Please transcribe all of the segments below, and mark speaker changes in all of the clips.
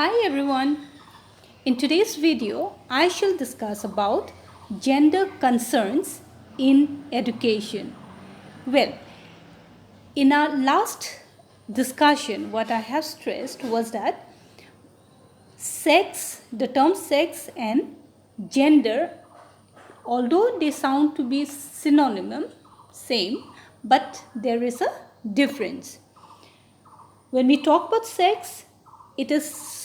Speaker 1: Hi everyone. In today's video, I shall discuss about gender concerns in education. Well, in our last discussion, what I have stressed was that the term sex and gender, although they sound to be synonym, same, but there is a difference. When we talk about sex, it is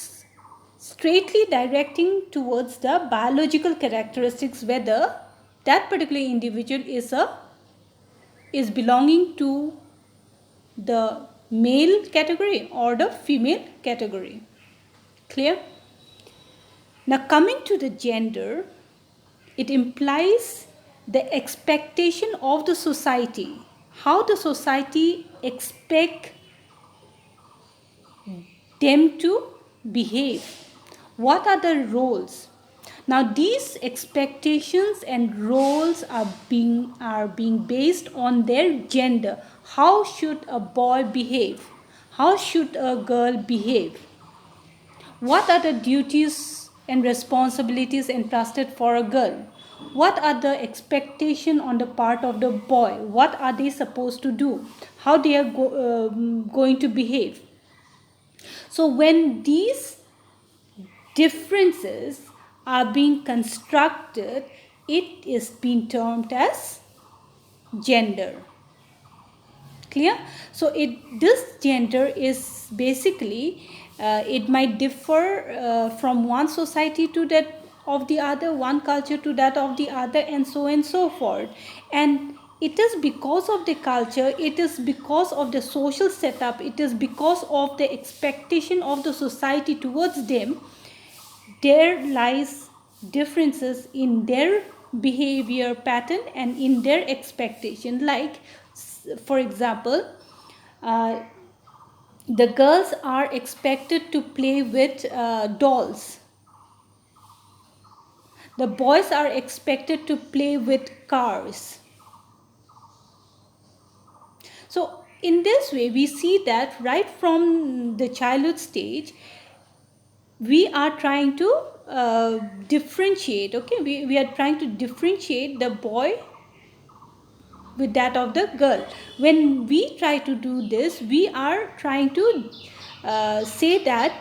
Speaker 1: straightly directing towards the biological characteristics whether that particular individual is belonging to the male category or the female category. Clear? Now coming to the gender, it implies the expectation of the society, how the society expect them to behave. What are the roles? Now these expectations and roles are being based on their gender. How should a boy behave? How should a girl behave? What are the duties and responsibilities entrusted for a girl? What are the expectation on the part of the boy? What are they supposed to do? How they are going to behave? So when these differences are being constructed, it is being termed as gender. Clear? So this gender is basically it might differ from one society to that of the other, one culture to that of the other, and so on and so forth. And it is because of the culture, it is because of the social setup, it is because of the expectation of the society towards them. There lies differences in their behavior pattern and in their expectation. Like, for example, uh, the girls are expected to play with dolls. The boys are expected to play with cars. So in this way, we see that right from the childhood stage, we are trying to differentiate. Okay, we are trying to differentiate the boy with that of the girl. When we try to do this, we are trying to say that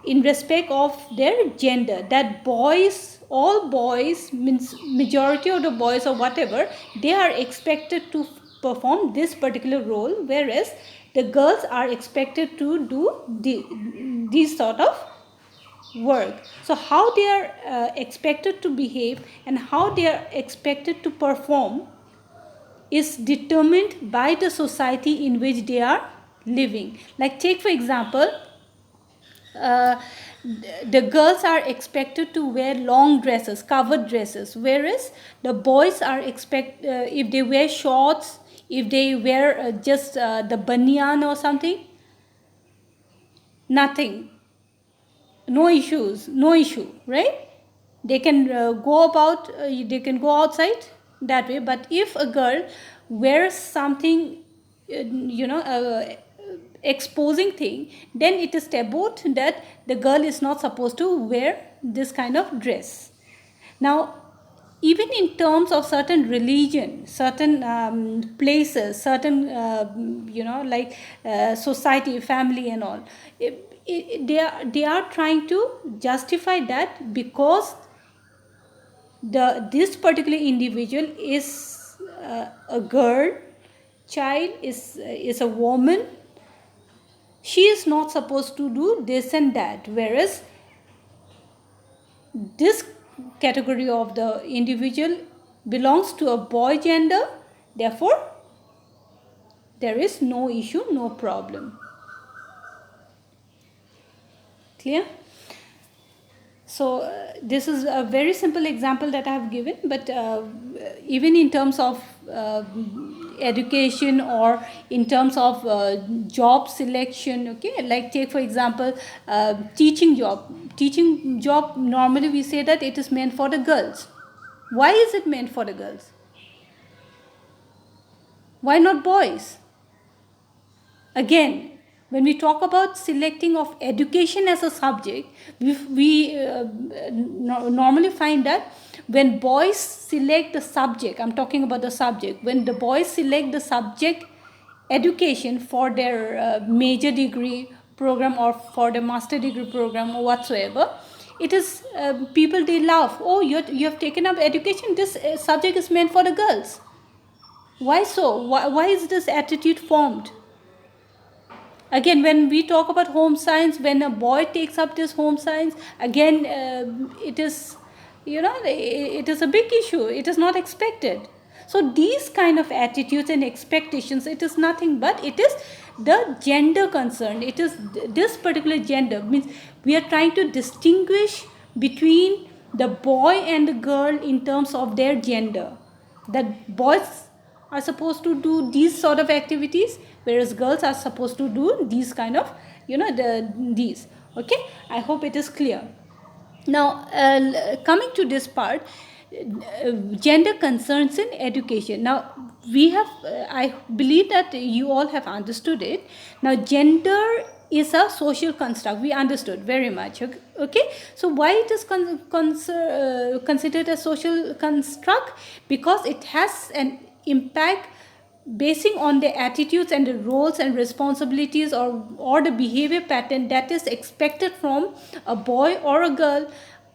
Speaker 1: in respect of their gender, that all boys, means majority of the boys or whatever, they are expected to perform this particular role, whereas the girls are expected to do these sort of work. So how they are expected to behave and how they are expected to perform is determined by the society in which they are living. Like, take for example, uh, the girls are expected to wear long dresses, covered dresses, whereas the boys are if they wear shorts, if they wear just the banyan or something, nothing, no issue, right? They can they can go outside that way. But if a girl wears something, exposing thing, then it is tabooed that the girl is not supposed to wear this kind of dress. Now, even in terms of certain religion, certain places, certain like society, family and all, they are trying to justify that because this particular individual is a girl child, is a woman. She is not supposed to do this and that, whereas this category of the individual belongs to a boy gender. Therefore there is no issue, no problem. Clear? So this is a very simple example that I have given, but even in terms of education or in terms of job selection, okay, like take for example teaching job, normally we say that it is meant for the girls. Why is it meant for the girls? Why not boys? Again, when we talk about selecting of education as a subject, normally find that when boys select the subject, I'm talking about the subject, when the boys select the subject education for their major degree program or for the master degree program or whatsoever, it is people, they laugh, oh, you have taken up education, this subject is meant for the girls. Why so? Why is this attitude formed? Again, when we talk about home science, when a boy takes up this home science, again, it is, it is a big issue. It is not expected. So these kind of attitudes and expectations, it is nothing but it is the gender concern. It is this particular gender, means we are trying to distinguish between the boy and the girl in terms of their gender. That boys are supposed to do these sort of activities, whereas girls are supposed to do these kind of, these. Okay, I hope it is clear. Now, coming to this part, gender concerns in education. Now, we have, I believe that you all have understood it. Now, gender is a social construct. We understood very much. Okay, so why it is considered a social construct? Because it has an impact basing on the attitudes and the roles and responsibilities, or the behavior pattern that is expected from a boy or a girl,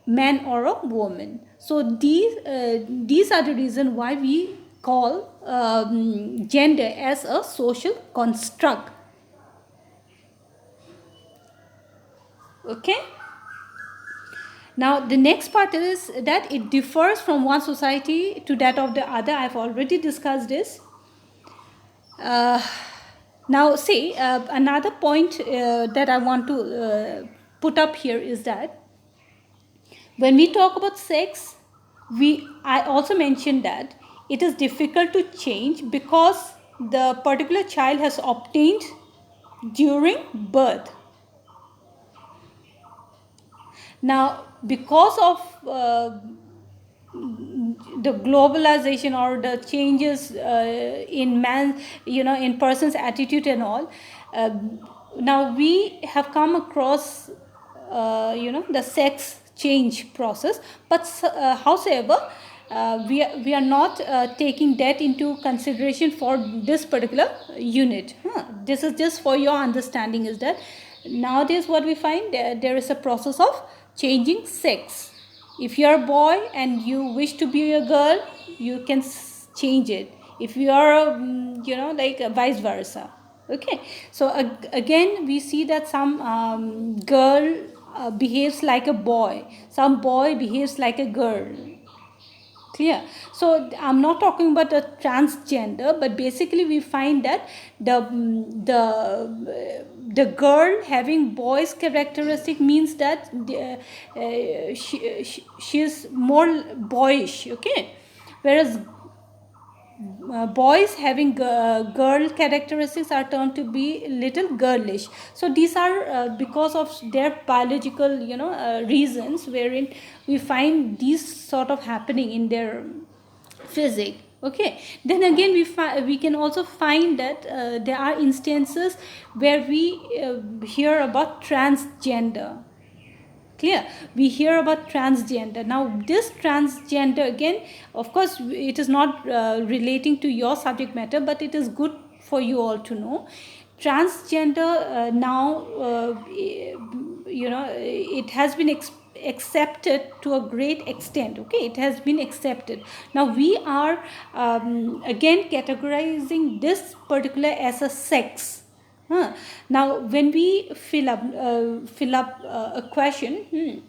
Speaker 1: man or a woman. So these are the reason why we call gender as a social construct. Okay. Now, the next part is that it differs from one society to that of the other. I've already discussed this. Now, see, another point that I want to put up here is that when we talk about sex, I also mentioned that it is difficult to change because the particular child has obtained during birth. Now, because of the globalization or the changes in man, in person's attitude and all, now we have come across, the sex change process. But however, we are not taking that into consideration for this particular unit. This is just for your understanding, is that nowadays what we find, there is a process of changing sex. If you are a boy and you wish to be a girl, you can change it. If you are, like vice versa. Okay. So again, we see that some girl behaves like a boy, some boy behaves like a girl. Clear? So I'm not talking about a transgender, but basically we find that the girl having boys characteristic means that she is more boyish. Okay, whereas boys having girl characteristics are termed to be little girlish. So these are because of their biological, reasons, wherein we find these sort of happening in their physique. Okay, then again we can also find that there are instances where we hear about transgender. Clear? We hear about transgender. Now this transgender, again, of course it is not relating to your subject matter, but it is good for you all to know. Transgender now, it has been accepted to a great extent. Okay, it has been accepted. Now we are again categorizing this particular as a sex. Now, when we fill up a question,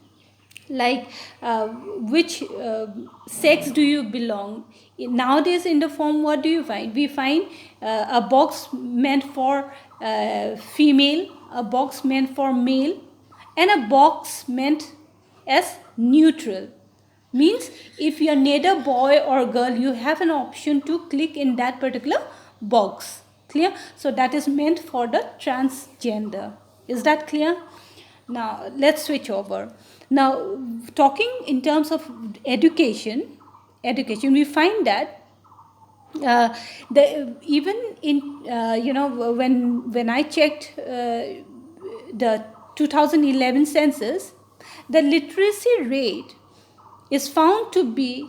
Speaker 1: like which sex do you belong? Nowadays, in the form, what do you find? We find a box meant for female, a box meant for male, and a box meant as neutral. Means if you're neither boy or girl, you have an option to click in that particular box. Clear? So that is meant for the transgender. Is that clear? Now let's switch over. Now, talking in terms of education, we find that uh, even in when I checked the 2011 census, the literacy rate is found to be,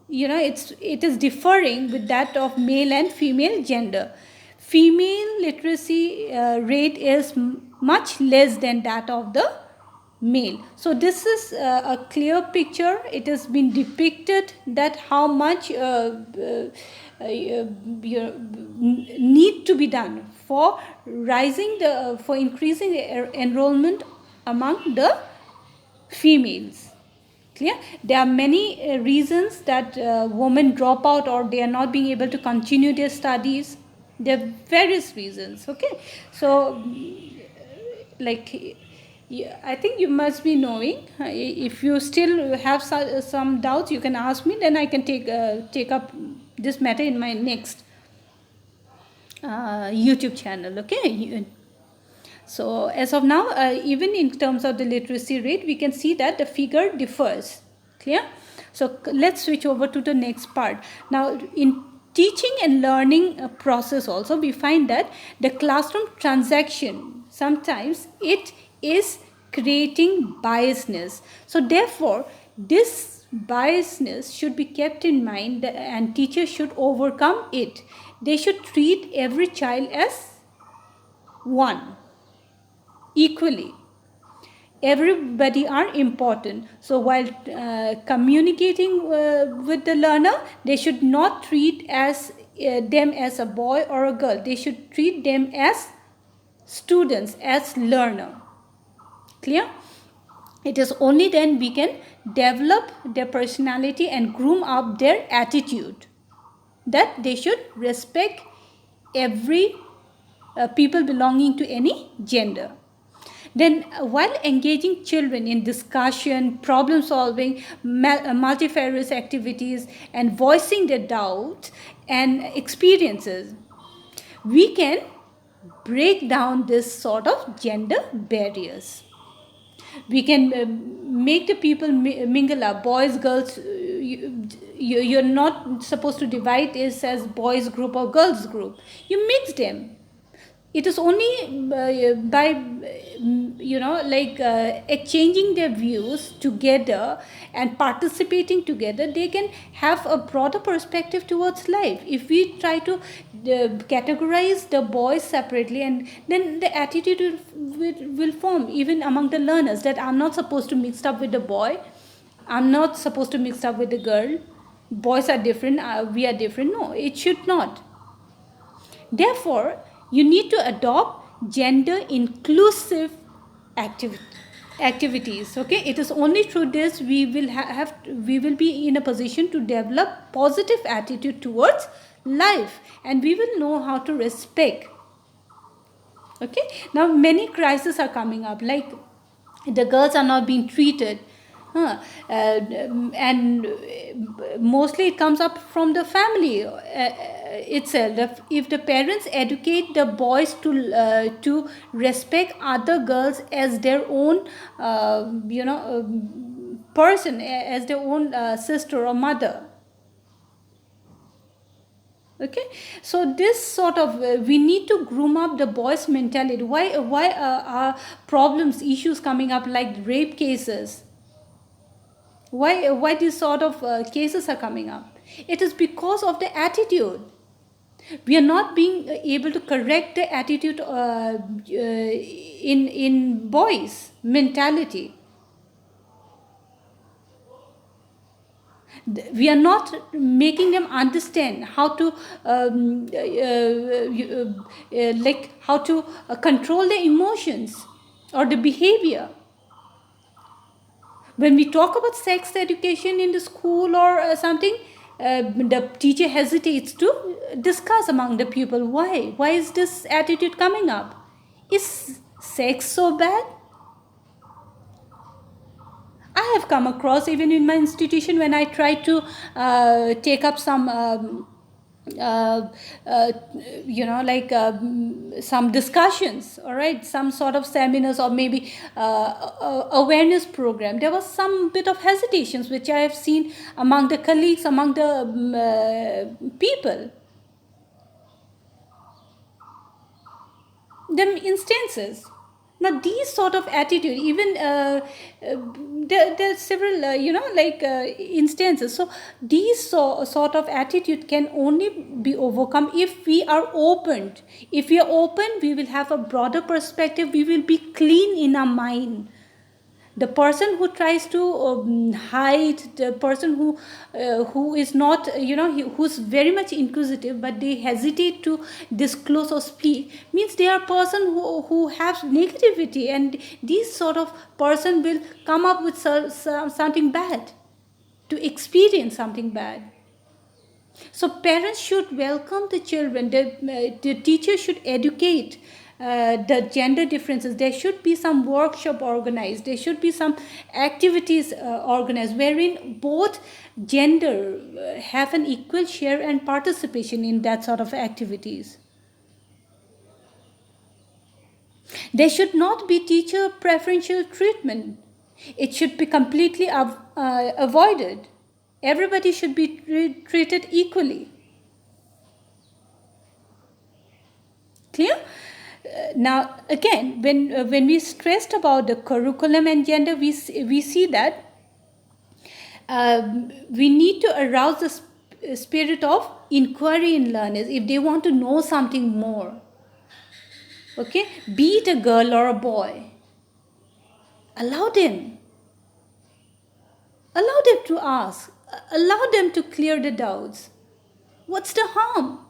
Speaker 1: it is differing with that of male and female gender. Female literacy rate is much less than that of the male. So this is a clear picture. It has been depicted that how much need to be done for for increasing enrollment among the females. Clear? There are many reasons that women drop out or they are not being able to continue their studies. There are various reasons. Okay, so like, I think you must be knowing. If you still have some doubts, you can ask me. Then I can take up this matter in my next YouTube channel. Okay. So as of now, even in terms of the literacy rate, we can see that the figure differs. Clear? So let's switch over to the next part. Now, in teaching and learning process also, we find that the classroom transaction, sometimes it is creating biasness. So therefore, this biasness should be kept in mind and teachers should overcome it. They should treat every child as one, equally. Everybody are important. So while communicating with the learner, they should not treat them as a boy or a girl. They should treat them as students, as learner. Clear? It is only then we can develop their personality and groom up their attitude, that they should respect every people belonging to any gender. Then while engaging children in discussion, problem solving, multifarious activities, and voicing their doubts and experiences, we can break down this sort of gender barriers. We can make the people mingle up, boys, girls. You're not supposed to divide this as boys group or girls group. You mix them. It is only by exchanging their views together and participating together, they can have a broader perspective towards life. If we try to categorize the boys separately, and then the attitude will form even among the learners, that I'm not supposed to mix up with the boy, I'm not supposed to mix up with the girl, boys are different, we are different. No, it should not. Therefore, you need to adopt gender inclusive activities. Okay, it is only through this we will be in a position to develop positive attitude towards life, and we will know how to respect. Okay, now many crises are coming up, like the girls are not being treated, and mostly it comes up from the family itself. If the parents educate the boys to respect other girls as their own person, as their own sister or mother. Okay, so this sort of we need to groom up the boys mentality. Why are problems, issues coming up like rape cases? Why these sort of cases are coming up? It is because of the attitude. We are not being able to correct the attitude in boys mentality. We are not making them understand how to how to control their emotions or the behavior. When we talk about sex education in the school or something, the teacher hesitates to discuss among the pupil. Why is this attitude coming up? Is sex so bad? I have come across, even in my institution, when I try to take up some uh, uh, like some discussions, all right, some sort of seminars, or maybe awareness program, there was some bit of hesitations which I have seen among the colleagues, among the people, them instances. Now these sort of attitude, even there are several like instances. So these sort of attitude can only be overcome if we are opened. If we are open, we will have a broader perspective, we will be clean in our mind. The person who tries to hide, the person who is not, who's very much inquisitive but they hesitate to disclose or speak, means they are person who have negativity, and this sort of person will come up with something bad, to experience something bad. So parents should welcome the children. The teacher should educate the gender differences. There should be some workshop organized. There should be some activities organized wherein both gender have an equal share and participation in that sort of activities. There should not be teacher preferential treatment. It should be completely avoided. Everybody should be treated equally. Clear? Now again, when we stressed about the curriculum and gender, we see that we need to arouse the spirit of inquiry in learners if they want to know something more. Okay, be it a girl or a boy, allow them to ask, allow them to clear the doubts. What's the harm?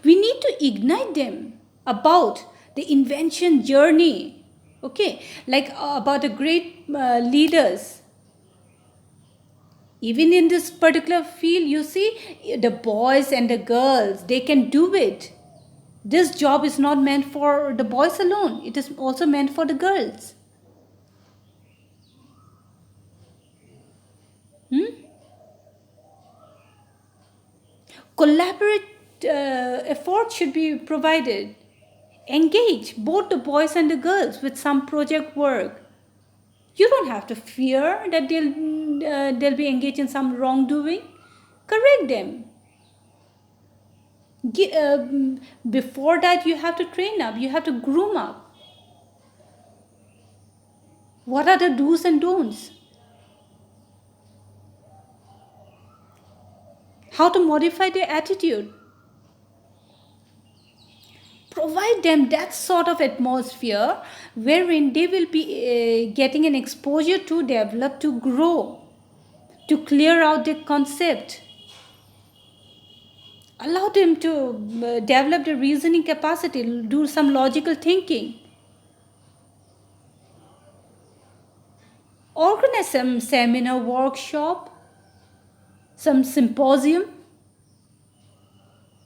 Speaker 1: We need to ignite them about the invention journey, okay, like about the great leaders. Even in this particular field, you see, the boys and the girls, they can do it. This job is not meant for the boys alone, it is also meant for the girls. Collaborate effort should be provided. Engage both the boys and the girls with some project work. You don't have to fear that they'll be engaged in some wrongdoing. Correct them. Before that, you have to train up, you have to groom up. What are the do's and don'ts? How to modify their attitude? Provide them that sort of atmosphere wherein they will be getting an exposure to develop, to grow, to clear out their concept. Allow them to develop the reasoning capacity, do some logical thinking. Organize some seminar, workshop, some symposium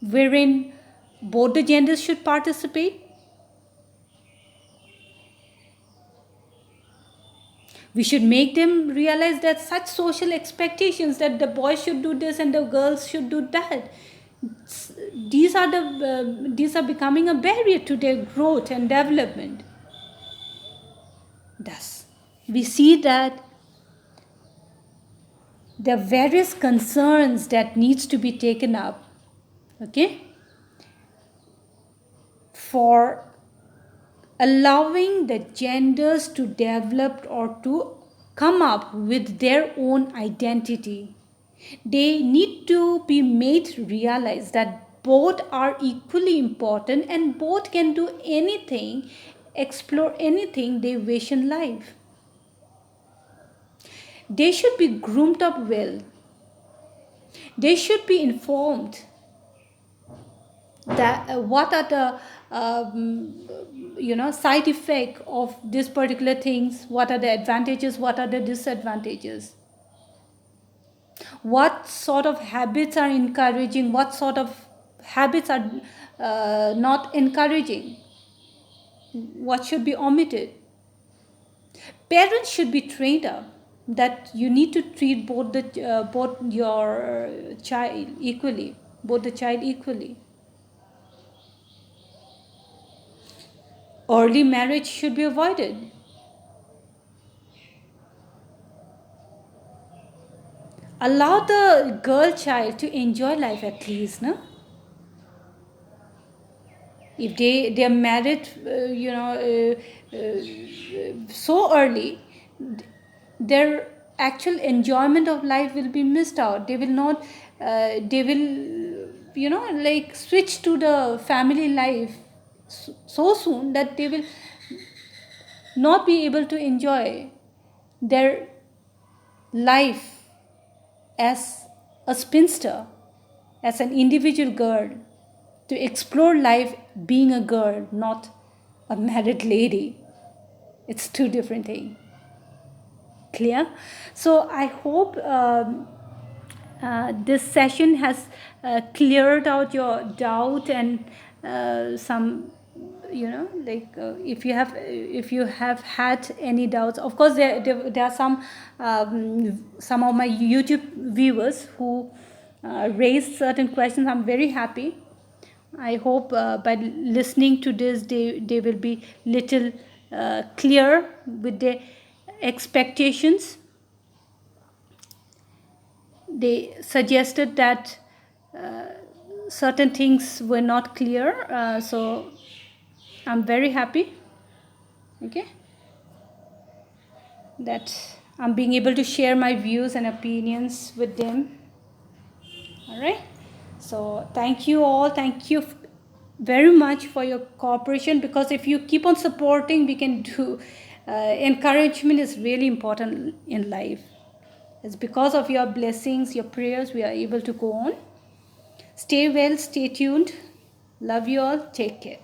Speaker 1: wherein both the genders should participate. We should make them realize that such social expectations, that the boys should do this and the girls should do that, these are becoming a barrier to their growth and development. Thus, we see that there are various concerns that needs to be taken up, okay, for allowing the genders to develop or to come up with their own identity. They need to be made to realize that both are equally important and both can do anything, explore anything they wish in life. They should be groomed up well. They should be informed that what are the side effect of this particular things, what are the advantages, what are the disadvantages, what sort of habits are encouraging, what sort of habits are not encouraging, what should be omitted. Parents should be trained up that you need to treat both your child equally, both the child equally. Early marriage should be avoided. Allow the girl child to enjoy life at least, no? If they are married, so early, their actual enjoyment of life will be missed out. They will not, they will, like switch to the family life so soon that they will not be able to enjoy their life as a spinster, as an individual girl, to explore life being a girl, not a married lady. It's two different things. Clear? So I hope this session has cleared out your doubt and some, if you have had any doubts. Of course, there are some of my YouTube viewers who raised certain questions. I'm very happy. I hope by listening to this, they will be little clear with their expectations. They suggested that certain things were not clear, so I'm very happy, okay, that I'm being able to share my views and opinions with them. All right, so thank you all. Thank you very much for your cooperation, because if you keep on supporting, we can do. Encouragement is really important in life. It's because of your blessings, your prayers, we are able to go on. Stay well, stay tuned. Love you all. Take care.